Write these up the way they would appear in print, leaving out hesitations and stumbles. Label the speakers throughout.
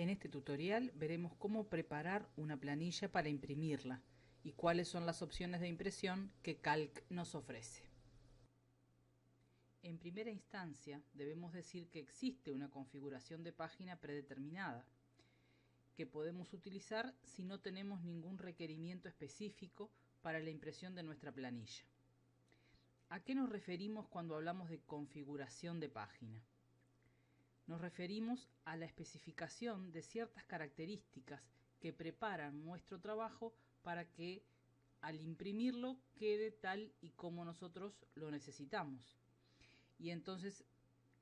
Speaker 1: En este tutorial veremos cómo preparar una planilla para imprimirla y cuáles son las opciones de impresión que Calc nos ofrece. En primera instancia debemos decir que existe una configuración de página predeterminada que podemos utilizar si no tenemos ningún requerimiento específico para la impresión de nuestra planilla. ¿A qué nos referimos cuando hablamos de configuración de página? Nos referimos a la especificación de ciertas características que preparan nuestro trabajo para que al imprimirlo quede tal y como nosotros lo necesitamos. Y entonces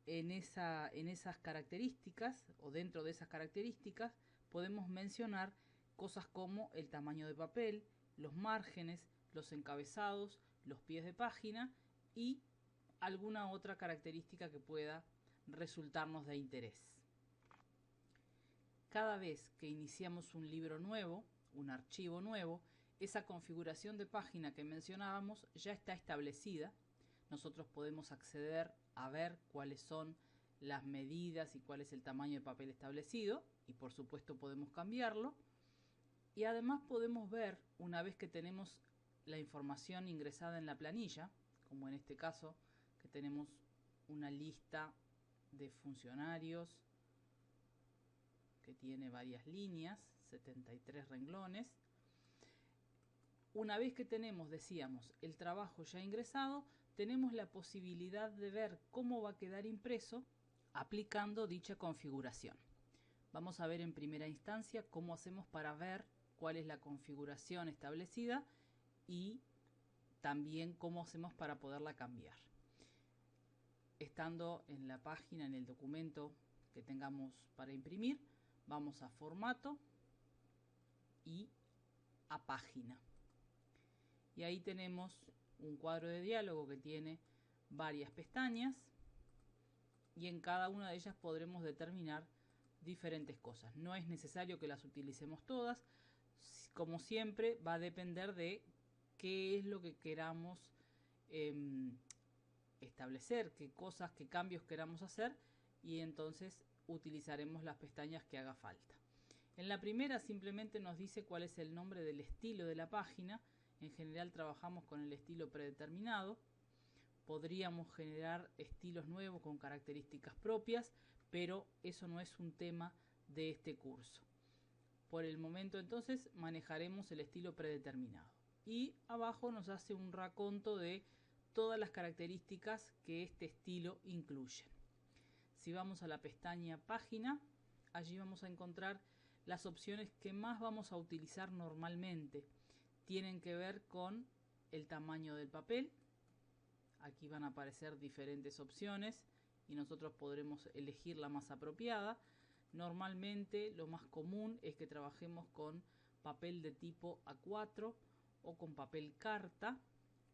Speaker 1: en esas características o dentro de esas características podemos mencionar cosas como el tamaño de papel, los márgenes, los encabezados, los pies de página y alguna otra característica que pueda resultarnos de interés. Cada vez que iniciamos un libro nuevo, un archivo nuevo, esa configuración de página que mencionábamos ya está establecida. Nosotros podemos acceder a ver cuáles son las medidas y cuál es el tamaño de papel establecido y por supuesto podemos cambiarlo. Y además podemos ver, una vez que tenemos la información ingresada en la planilla, como en este caso que tenemos una lista de funcionarios que tiene varias líneas, 73 renglones. Una vez que tenemos, decíamos, el trabajo ya ingresado, tenemos la posibilidad de ver cómo va a quedar impreso aplicando dicha configuración. Vamos a ver en primera instancia cómo hacemos para ver cuál es la configuración establecida y también cómo hacemos para poderla cambiar. Estando en la página, en el documento que tengamos para imprimir, vamos a formato y a página. Y ahí tenemos un cuadro de diálogo que tiene varias pestañas y en cada una de ellas podremos determinar diferentes cosas. No es necesario que las utilicemos todas. Como siempre, va a depender de qué es lo que queramos establecer, qué cosas, qué cambios queramos hacer, y entonces utilizaremos las pestañas que haga falta. En la primera simplemente nos dice cuál es el nombre del estilo de la página. En general trabajamos con el estilo predeterminado. Podríamos generar estilos nuevos con características propias, pero eso no es un tema de este curso. Por el momento entonces manejaremos el estilo predeterminado. Y abajo nos hace un raconto de todas las características que este estilo incluye. Si vamos a la pestaña página, allí vamos a encontrar las opciones que más vamos a utilizar normalmente. Tienen que ver con el tamaño del papel. Aquí van a aparecer diferentes opciones y nosotros podremos elegir la más apropiada. Normalmente lo más común es que trabajemos con papel de tipo A4 o con papel carta,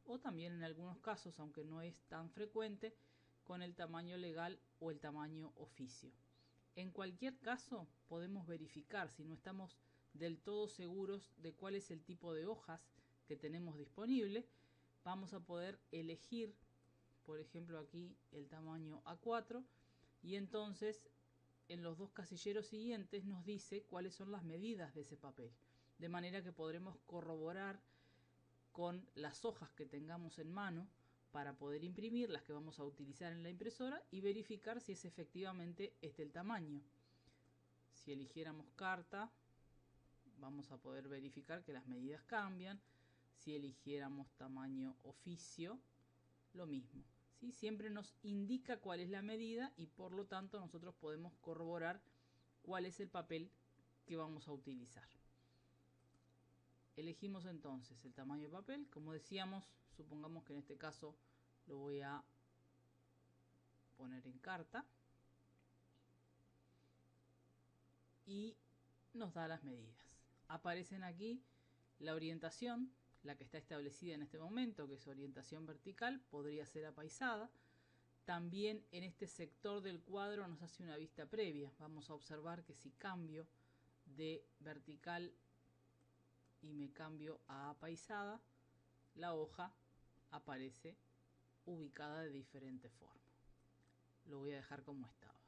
Speaker 1: o también en algunos casos, aunque no es tan frecuente, con el tamaño legal o el tamaño oficio. En cualquier caso podemos verificar si no estamos del todo seguros de cuál es el tipo de hojas que tenemos disponible. Vamos a poder elegir, por ejemplo aquí, el tamaño A4 y entonces en los dos casilleros siguientes nos dice cuáles son las medidas de ese papel. De manera que podremos corroborar con las hojas que tengamos en mano para poder imprimir las que vamos a utilizar en la impresora y verificar si es efectivamente este el tamaño. Si eligiéramos carta, vamos a poder verificar que las medidas cambian. Si eligiéramos tamaño oficio, lo mismo. ¿Sí? Siempre nos indica cuál es la medida y por lo tanto nosotros podemos corroborar cuál es el papel que vamos a utilizar. Elegimos entonces el tamaño de papel. Como decíamos, supongamos que en este caso lo voy a poner en carta y nos da las medidas. Aparecen aquí la orientación, la que está establecida en este momento, que es orientación vertical, podría ser apaisada. También en este sector del cuadro nos hace una vista previa. Vamos a observar que si cambio de vertical y me cambio a apaisada, la hoja aparece ubicada de diferente forma. Lo voy a dejar como estaba.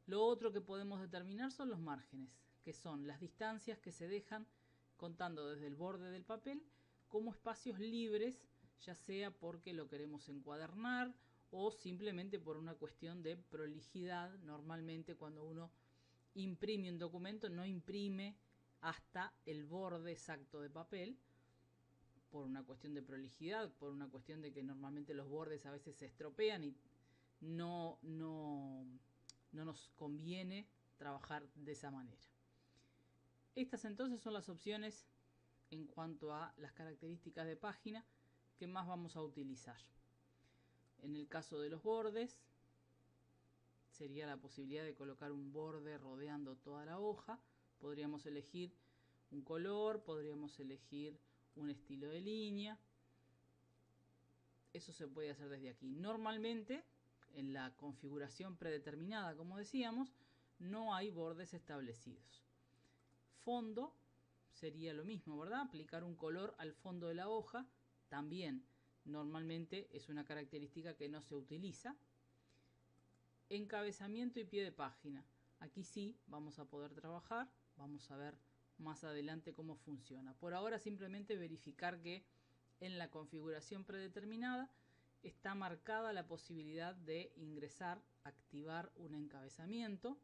Speaker 1: Lo otro que podemos determinar son los márgenes, que son las distancias que se dejan contando desde el borde del papel como espacios libres, ya sea porque lo queremos encuadernar o simplemente por una cuestión de prolijidad. Normalmente cuando uno imprime un documento no imprime hasta el borde exacto de papel, por una cuestión de prolijidad, por una cuestión de que normalmente los bordes a veces se estropean y no nos conviene trabajar de esa manera. Estas entonces son las opciones en cuanto a las características de página que más vamos a utilizar. En el caso de los bordes, sería la posibilidad de colocar un borde rodeando toda la hoja. Podríamos elegir un color, podríamos elegir un estilo de línea. Eso se puede hacer desde aquí. Normalmente, en la configuración predeterminada, como decíamos, no hay bordes establecidos. Fondo sería lo mismo, ¿verdad? Aplicar un color al fondo de la hoja también normalmente es una característica que no se utiliza. Encabezamiento y pie de página. Aquí sí vamos a poder trabajar, vamos a ver más adelante cómo funciona. Por ahora simplemente verificar que en la configuración predeterminada está marcada la posibilidad de ingresar, activar un encabezamiento,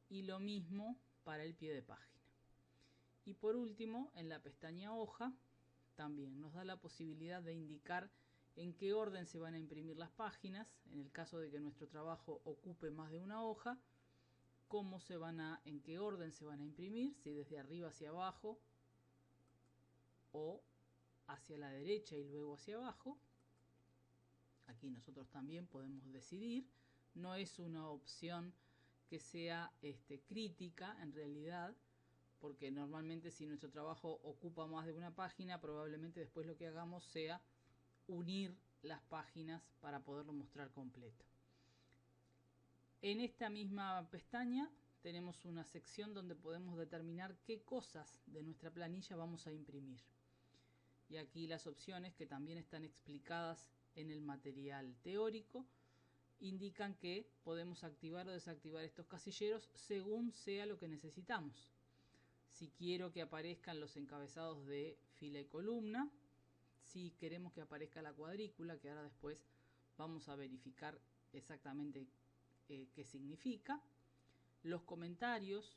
Speaker 1: y lo mismo para el pie de página. Y por último, en la pestaña hoja también nos da la posibilidad de indicar en qué orden se van a imprimir las páginas, en el caso de que nuestro trabajo ocupe más de una hoja, en qué orden se van a imprimir, si desde arriba hacia abajo o hacia la derecha y luego hacia abajo. Aquí nosotros también podemos decidir. No es una opción que sea crítica en realidad, porque normalmente si nuestro trabajo ocupa más de una página, probablemente después lo que hagamos sea unir las páginas para poderlo mostrar completo. En esta misma pestaña tenemos una sección donde podemos determinar qué cosas de nuestra planilla vamos a imprimir. Y aquí las opciones, que también están explicadas en el material teórico, indican que podemos activar o desactivar estos casilleros según sea lo que necesitamos. Si quiero que aparezcan los encabezados de fila y columna, si queremos que aparezca la cuadrícula, que ahora después vamos a verificar exactamente qué significa, los comentarios,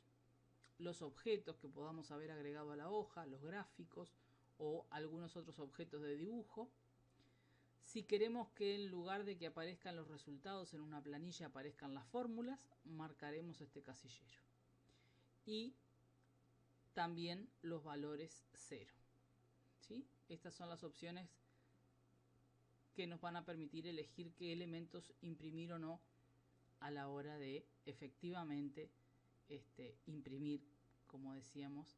Speaker 1: los objetos que podamos haber agregado a la hoja, los gráficos o algunos otros objetos de dibujo. Si queremos que en lugar de que aparezcan los resultados en una planilla aparezcan las fórmulas, marcaremos este casillero. Y también los valores 0. ¿Sí? Estas son las opciones que nos van a permitir elegir qué elementos imprimir o no a la hora de efectivamente imprimir, como decíamos,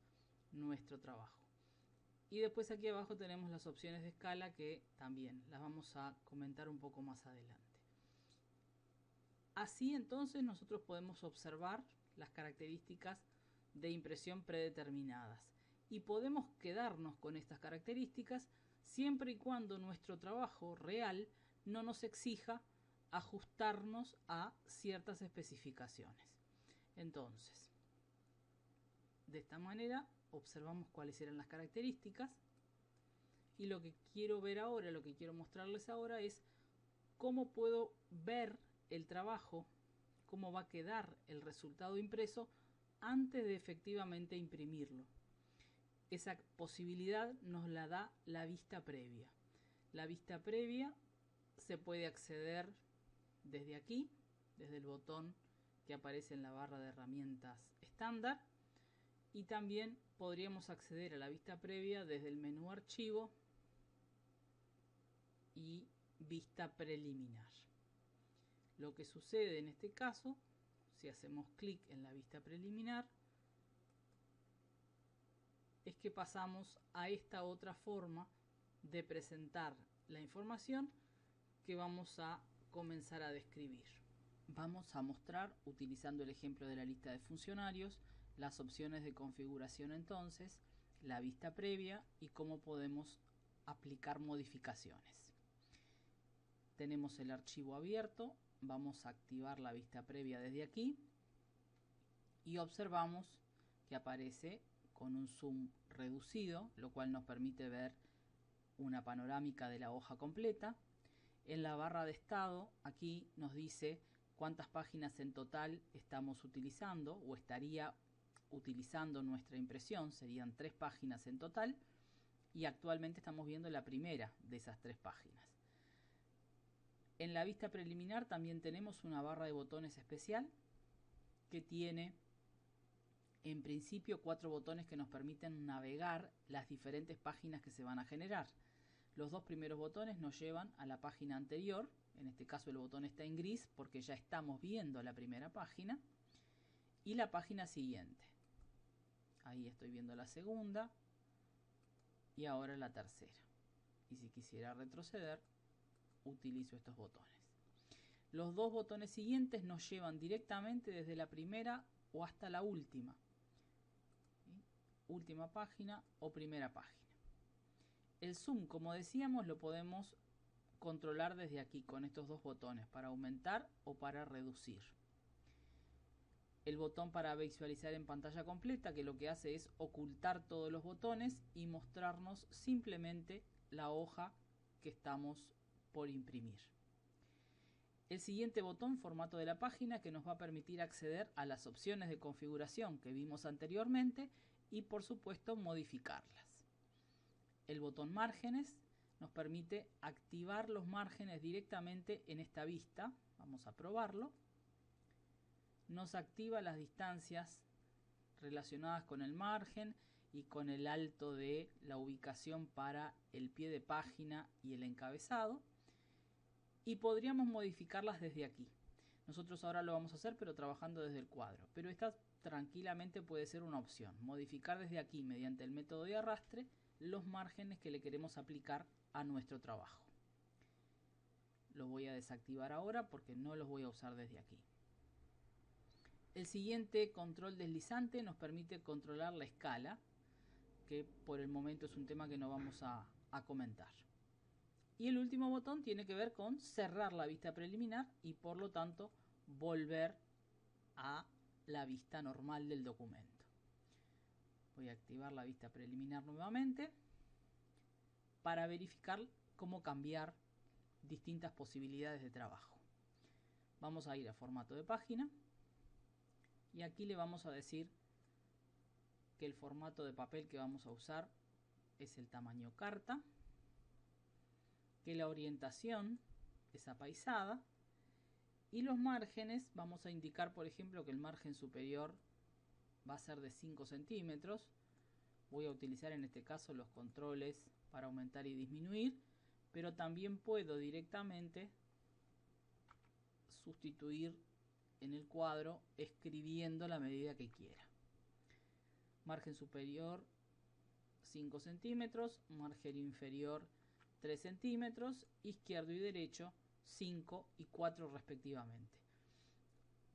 Speaker 1: nuestro trabajo. Y después aquí abajo tenemos las opciones de escala, que también las vamos a comentar un poco más adelante. Así entonces nosotros podemos observar las características de impresión predeterminadas y podemos quedarnos con estas características siempre y cuando nuestro trabajo real no nos exija ajustarnos a ciertas especificaciones. Entonces, de esta manera observamos cuáles eran las características, y lo que quiero ver ahora, lo que quiero mostrarles ahora es cómo puedo ver el trabajo, cómo va a quedar el resultado impreso antes de efectivamente imprimirlo. Esa posibilidad nos la da la vista previa. La vista previa se puede acceder desde aquí, desde el botón que aparece en la barra de herramientas estándar, y también podríamos acceder a la vista previa desde el menú Archivo y Vista Preliminar. Lo que sucede en este caso, si hacemos clic en la vista preliminar, es que pasamos a esta otra forma de presentar la información que vamos a comenzar a describir. Vamos a mostrar, utilizando el ejemplo de la lista de funcionarios, las opciones de configuración entonces, la vista previa y cómo podemos aplicar modificaciones. Tenemos el archivo abierto, vamos a activar la vista previa desde aquí y observamos que aparece con un zoom reducido, lo cual nos permite ver una panorámica de la hoja completa. En la barra de estado, aquí nos dice cuántas páginas en total estamos utilizando o estaría utilizando nuestra impresión. Serían 3 páginas en total y actualmente estamos viendo la primera de esas 3 páginas. En la vista preliminar también tenemos una barra de botones especial que tiene en principio 4 botones que nos permiten navegar las diferentes páginas que se van a generar. Los 2 primeros botones nos llevan a la página anterior. En este caso el botón está en gris porque ya estamos viendo la primera página. Y la página siguiente. Ahí estoy viendo la segunda. Y ahora la tercera. Y si quisiera retroceder, utilizo estos botones. Los 2 botones siguientes nos llevan directamente desde la primera o hasta la última. ¿Sí? Última página o primera página. El zoom, como decíamos, lo podemos controlar desde aquí con estos 2 botones para aumentar o para reducir. El botón para visualizar en pantalla completa, que lo que hace es ocultar todos los botones y mostrarnos simplemente la hoja que estamos por imprimir. El siguiente botón, formato de la página, que nos va a permitir acceder a las opciones de configuración que vimos anteriormente y por supuesto modificarlas. El botón márgenes nos permite activar los márgenes directamente en esta vista. Vamos a probarlo. Nos activa las distancias relacionadas con el margen y con el alto de la ubicación para el pie de página y el encabezado. Y podríamos modificarlas desde aquí. Nosotros ahora lo vamos a hacer, pero trabajando desde el cuadro. Pero esta tranquilamente puede ser una opción. Modificar desde aquí mediante el método de arrastre los márgenes que le queremos aplicar a nuestro trabajo. Lo voy a desactivar ahora porque no los voy a usar desde aquí. El siguiente control deslizante nos permite controlar la escala, que por el momento es un tema que no vamos a comentar. Y el último botón tiene que ver con cerrar la vista preliminar y por lo tanto volver a la vista normal del documento. Voy a activar la vista preliminar nuevamente para verificar cómo cambiar distintas posibilidades de trabajo. Vamos a ir a formato de página y aquí le vamos a decir que el formato de papel que vamos a usar es el tamaño carta, que la orientación es apaisada y los márgenes vamos a indicar, por ejemplo, que el margen superior va a ser de 5 centímetros. Voy a utilizar en este caso los controles para aumentar y disminuir, pero también puedo directamente sustituir en el cuadro escribiendo la medida que quiera. Margen superior 5 centímetros, margen inferior 3 centímetros, izquierdo y derecho 5 y 4 respectivamente.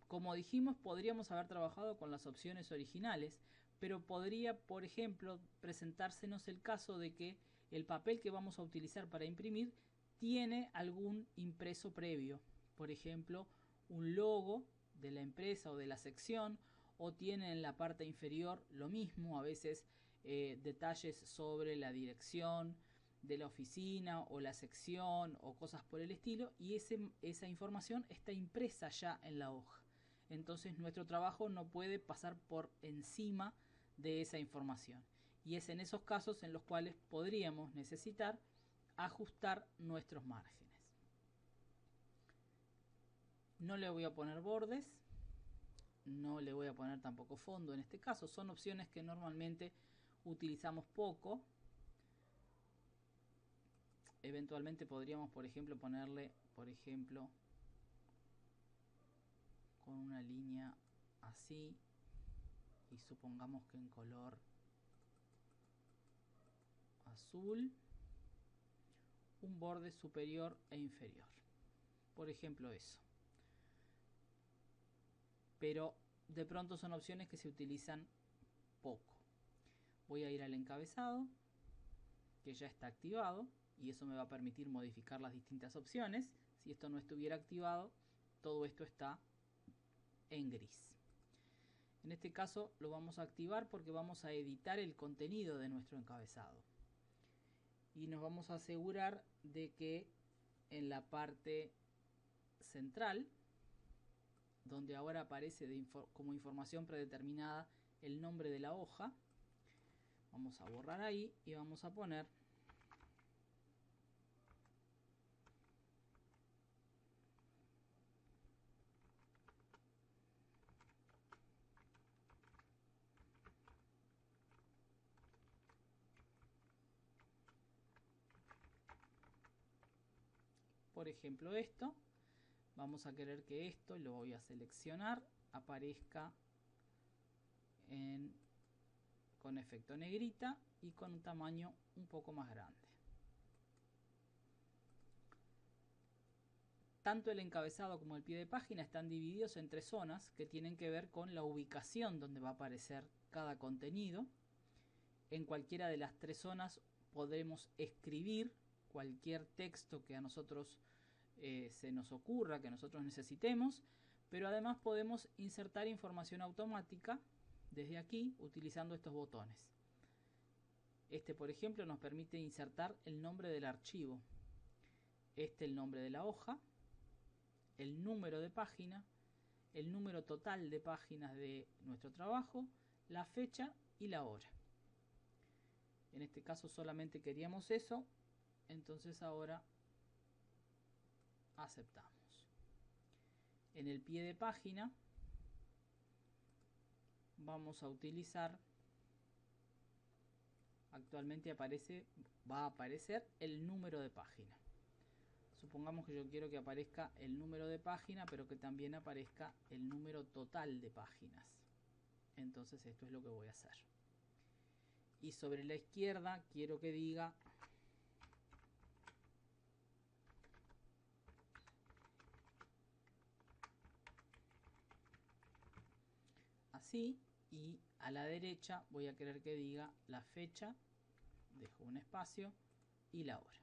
Speaker 1: Como dijimos, podríamos haber trabajado con las opciones originales, pero podría, por ejemplo, presentársenos el caso de que el papel que vamos a utilizar para imprimir tiene algún impreso previo. Por ejemplo, un logo de la empresa o de la sección, o tiene en la parte inferior lo mismo, a veces detalles sobre la dirección de la oficina o la sección o cosas por el estilo, y esa información está impresa ya en la hoja. Entonces nuestro trabajo no puede pasar por encima de esa información. Y es en esos casos en los cuales podríamos necesitar ajustar nuestros márgenes. No le voy a poner bordes, no le voy a poner tampoco fondo en este caso. Son opciones que normalmente utilizamos poco. Eventualmente podríamos, por ejemplo, ponerle, con una línea así, y supongamos que en color azul, un borde superior e inferior, por ejemplo eso. Pero de pronto son opciones que se utilizan poco. Voy a ir al encabezado, que ya está activado, y eso me va a permitir modificar las distintas opciones. Si esto no estuviera activado, todo esto está en gris. En En este caso lo vamos a activar porque vamos a editar el contenido de nuestro encabezado. Y nos vamos a asegurar de que en la parte central, donde ahora aparece como información predeterminada el nombre de la hoja, vamos a borrar ahí y vamos a poner por ejemplo esto. Vamos a querer que esto, lo voy a seleccionar, aparezca con efecto negrita y con un tamaño un poco más grande. Tanto el encabezado como el pie de página están divididos en 3 zonas que tienen que ver con la ubicación donde va a aparecer cada contenido. En cualquiera de las 3 zonas podemos escribir cualquier texto que a nosotros se nos ocurra, que nosotros necesitemos, pero además podemos insertar información automática desde aquí utilizando estos botones. Este, por ejemplo, nos permite insertar el nombre del archivo, el nombre de la hoja, el número de página, el número total de páginas de nuestro trabajo, la fecha y la hora. En este caso solamente queríamos eso, entonces ahora aceptamos. En el pie de página vamos a utilizar, actualmente va a aparecer el número de página. Supongamos que yo quiero que aparezca el número de página, pero que también aparezca el número total de páginas. Entonces esto es lo que voy a hacer. Y sobre la izquierda quiero que diga así, y a la derecha voy a querer que diga la fecha, dejo un espacio, y la hora.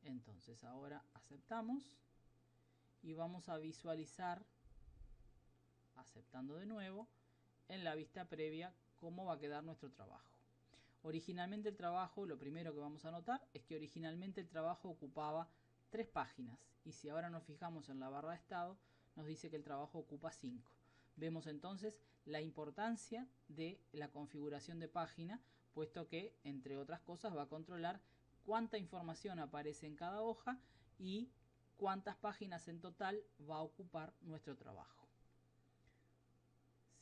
Speaker 1: Entonces ahora aceptamos y vamos a visualizar, aceptando de nuevo, en la vista previa cómo va a quedar nuestro trabajo. Originalmente el trabajo, lo primero que vamos a notar es que originalmente el trabajo ocupaba 3 páginas, y si ahora nos fijamos en la barra de estado nos dice que el trabajo ocupa 5. Vemos entonces la importancia de la configuración de página, puesto que, entre otras cosas, va a controlar cuánta información aparece en cada hoja y cuántas páginas en total va a ocupar nuestro trabajo.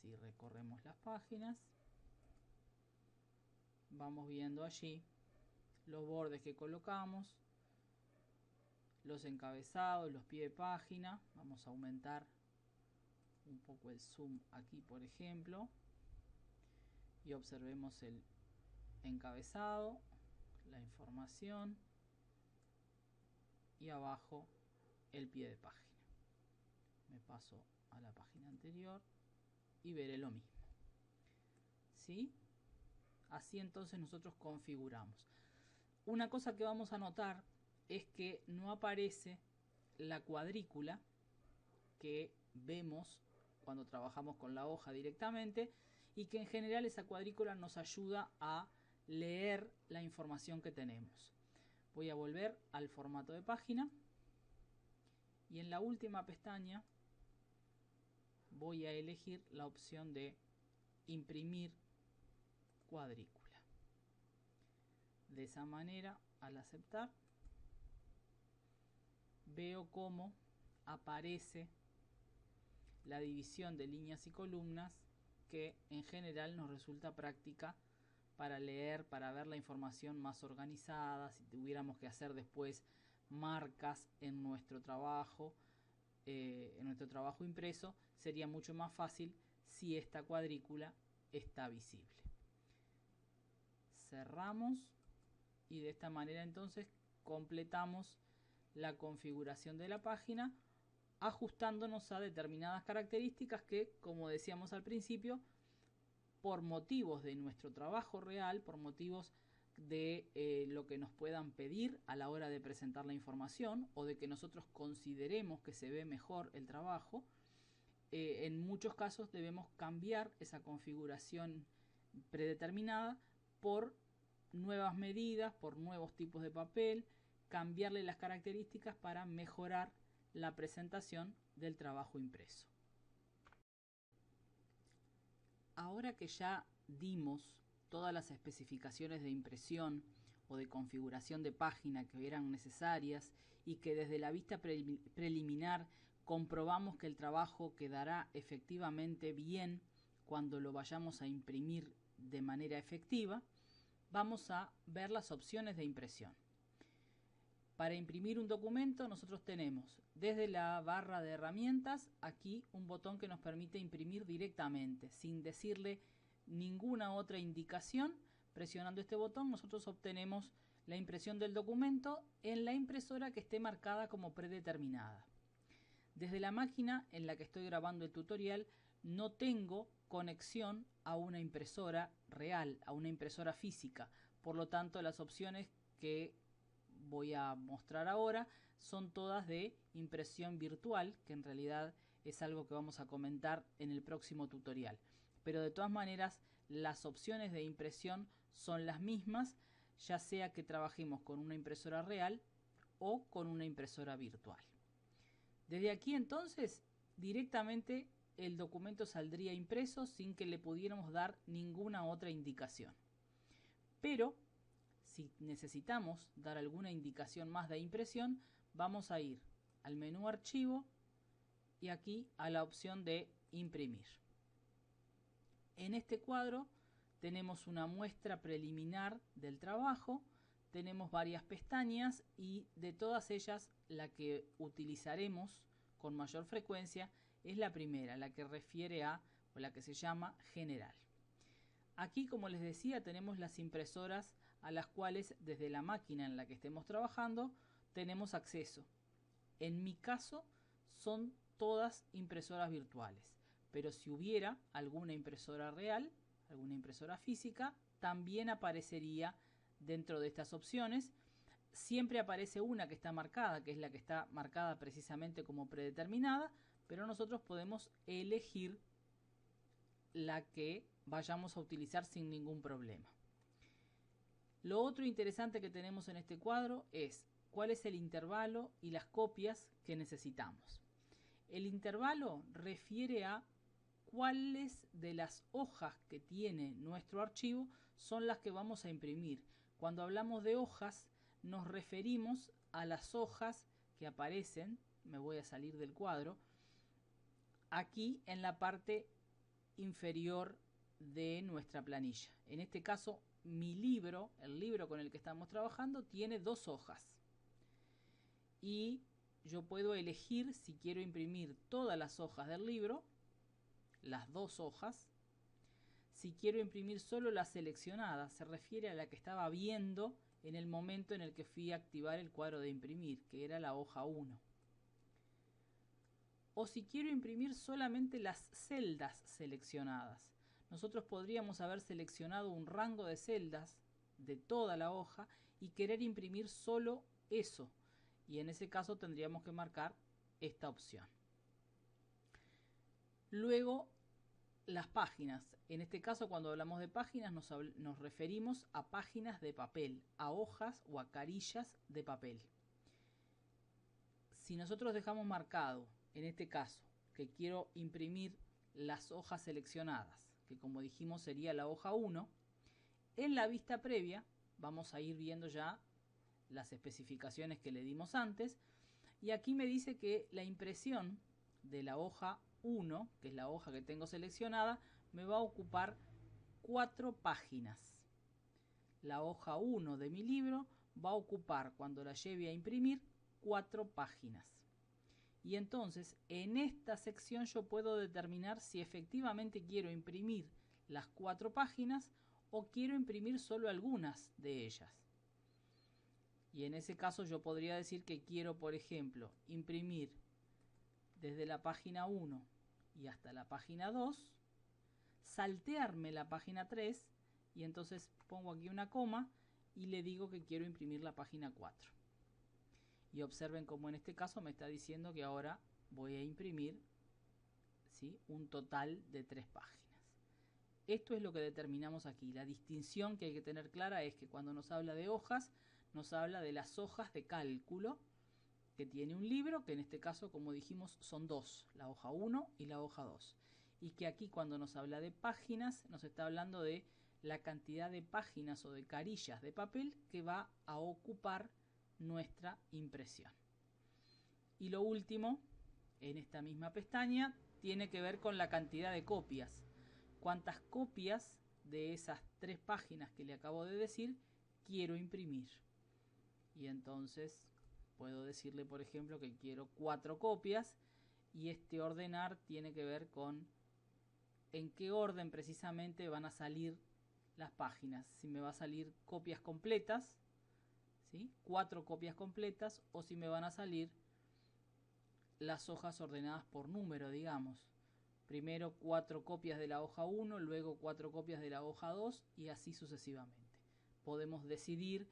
Speaker 1: Si recorremos las páginas, vamos viendo allí los bordes que colocamos, los encabezados, los pies de página. Vamos a aumentar un poco el zoom aquí, por ejemplo, y observemos el encabezado, la información y abajo el pie de página. Me paso a la página anterior y veré lo mismo. ¿Sí? Así entonces nosotros configuramos. Una cosa que vamos a notar es que no aparece la cuadrícula que vemos cuando trabajamos con la hoja directamente, y que en general esa cuadrícula nos ayuda a leer la información que tenemos. Voy a volver al formato de página y en la última pestaña voy a elegir la opción de imprimir cuadrícula. De esa manera, al aceptar, veo cómo aparece la división de líneas y columnas, que en general nos resulta práctica para leer, para ver la información más organizada. Si tuviéramos que hacer después marcas en nuestro trabajo impreso, sería mucho más fácil si esta cuadrícula está visible. Cerramos y de esta manera entonces completamos la configuración de la página, ajustándonos a determinadas características que, como decíamos al principio, por motivos de nuestro trabajo real, por motivos de lo que nos puedan pedir a la hora de presentar la información, o de que nosotros consideremos que se ve mejor el trabajo, en muchos casos debemos cambiar esa configuración predeterminada por nuevas medidas, por nuevos tipos de papel, cambiarle las características para mejorar la presentación del trabajo impreso. Ahora que ya dimos todas las especificaciones de impresión o de configuración de página que eran necesarias y que desde la vista preliminar comprobamos que el trabajo quedará efectivamente bien cuando lo vayamos a imprimir de manera efectiva, vamos a ver las opciones de impresión. Para imprimir un documento nosotros tenemos desde la barra de herramientas aquí un botón que nos permite imprimir directamente sin decirle ninguna otra indicación. Presionando este botón nosotros obtenemos la impresión del documento en la impresora que esté marcada como predeterminada. Desde la máquina en la que estoy grabando el tutorial no tengo conexión a una impresora real, a una impresora física. Por lo tanto, las opciones que voy a mostrar ahora son todas de impresión virtual, que en realidad es algo que vamos a comentar en el próximo tutorial. Pero de todas maneras, las opciones de impresión son las mismas, ya sea que trabajemos con una impresora real o con una impresora virtual. Desde aquí entonces directamente el documento saldría impreso sin que le pudiéramos dar ninguna otra indicación. Pero si necesitamos dar alguna indicación más de impresión, vamos a ir al menú Archivo y aquí a la opción de Imprimir. En este cuadro tenemos una muestra preliminar del trabajo, tenemos varias pestañas y de todas ellas la que utilizaremos con mayor frecuencia es la primera, la que refiere a o la que se llama General. Aquí, como les decía, tenemos las impresoras a las cuales desde la máquina en la que estemos trabajando tenemos acceso. En mi caso son todas impresoras virtuales, pero si hubiera alguna impresora real, alguna impresora física, también aparecería dentro de estas opciones. Siempre aparece una que está marcada, que es la que está marcada precisamente como predeterminada, pero nosotros podemos elegir la que vayamos a utilizar sin ningún problema. Lo otro interesante que tenemos en este cuadro es cuál es el intervalo y las copias que necesitamos. El intervalo refiere a cuáles de las hojas que tiene nuestro archivo son las que vamos a imprimir. Cuando hablamos de hojas nos referimos a las hojas que aparecen, me voy a salir del cuadro, aquí en la parte inferior de nuestra planilla. En este caso mi libro, el libro con el que estamos trabajando, tiene 2 hojas y yo puedo elegir si quiero imprimir todas las hojas del libro, las 2 hojas. Si quiero imprimir solo las seleccionadas, se refiere a la que estaba viendo en el momento en el que fui a activar el cuadro de imprimir, que era la hoja 1. O si quiero imprimir solamente las celdas seleccionadas. Nosotros podríamos haber seleccionado un rango de celdas de toda la hoja y querer imprimir solo eso. Y en ese caso tendríamos que marcar esta opción. Luego, las páginas. En este caso, cuando hablamos de páginas, nos referimos a páginas de papel, a hojas o a carillas de papel. Si nosotros dejamos marcado, en este caso, que quiero imprimir las hojas seleccionadas, que como dijimos sería la hoja 1, en la vista previa vamos a ir viendo ya las especificaciones que le dimos antes, y aquí me dice que la impresión de la hoja 1, que es la hoja que tengo seleccionada, me va a ocupar 4 páginas. La hoja 1 de mi libro va a ocupar, cuando la lleve a imprimir, 4 páginas. Y entonces en esta sección yo puedo determinar si efectivamente quiero imprimir las 4 páginas o quiero imprimir solo algunas de ellas. Y en ese caso yo podría decir que quiero, por ejemplo, imprimir desde la página 1 y hasta la página 2, saltearme la página 3 y entonces pongo aquí una coma y le digo que quiero imprimir la página 4. Y observen cómo en este caso me está diciendo que ahora voy a imprimir ¿sí? Un total de 3 páginas. Esto es lo que determinamos aquí. La distinción que hay que tener clara es que cuando nos habla de hojas, nos habla de las hojas de cálculo que tiene un libro, que en este caso, como dijimos, son 2, la hoja 1 y la hoja 2. Y que aquí cuando nos habla de páginas, nos está hablando de la cantidad de páginas o de carillas de papel que va a ocupar nuestra impresión. Y lo último, en esta misma pestaña, tiene que ver con la cantidad de copias. ¿Cuántas copias de esas 3 páginas que le acabo de decir quiero imprimir? Y entonces puedo decirle, por ejemplo, que quiero 4 copias, y este ordenar tiene que ver con en qué orden precisamente van a salir las páginas. Si me va a salir copias completas, ¿sí? 4 copias completas, o si me van a salir las hojas ordenadas por número, digamos. Primero 4 copias de la hoja 1, luego 4 copias de la hoja 2 y así sucesivamente. Podemos decidir,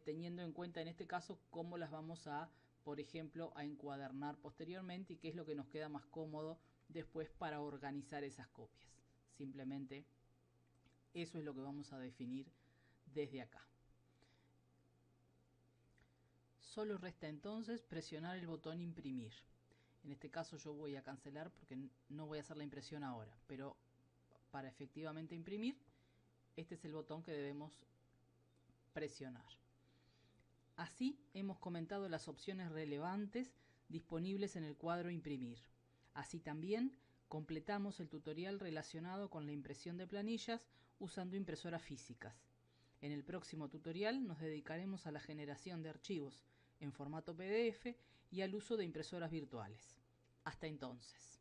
Speaker 1: teniendo en cuenta en este caso cómo las vamos a, por ejemplo, a encuadernar posteriormente y qué es lo que nos queda más cómodo después para organizar esas copias. Simplemente eso es lo que vamos a definir desde acá. Solo resta entonces presionar el botón imprimir. En este caso yo voy a cancelar porque no voy a hacer la impresión ahora, pero para efectivamente imprimir, este es el botón que debemos presionar. Así hemos comentado las opciones relevantes disponibles en el cuadro imprimir. Así también completamos el tutorial relacionado con la impresión de planillas usando impresoras físicas. En el próximo tutorial nos dedicaremos a la generación de archivos en formato PDF y al uso de impresoras virtuales. Hasta entonces.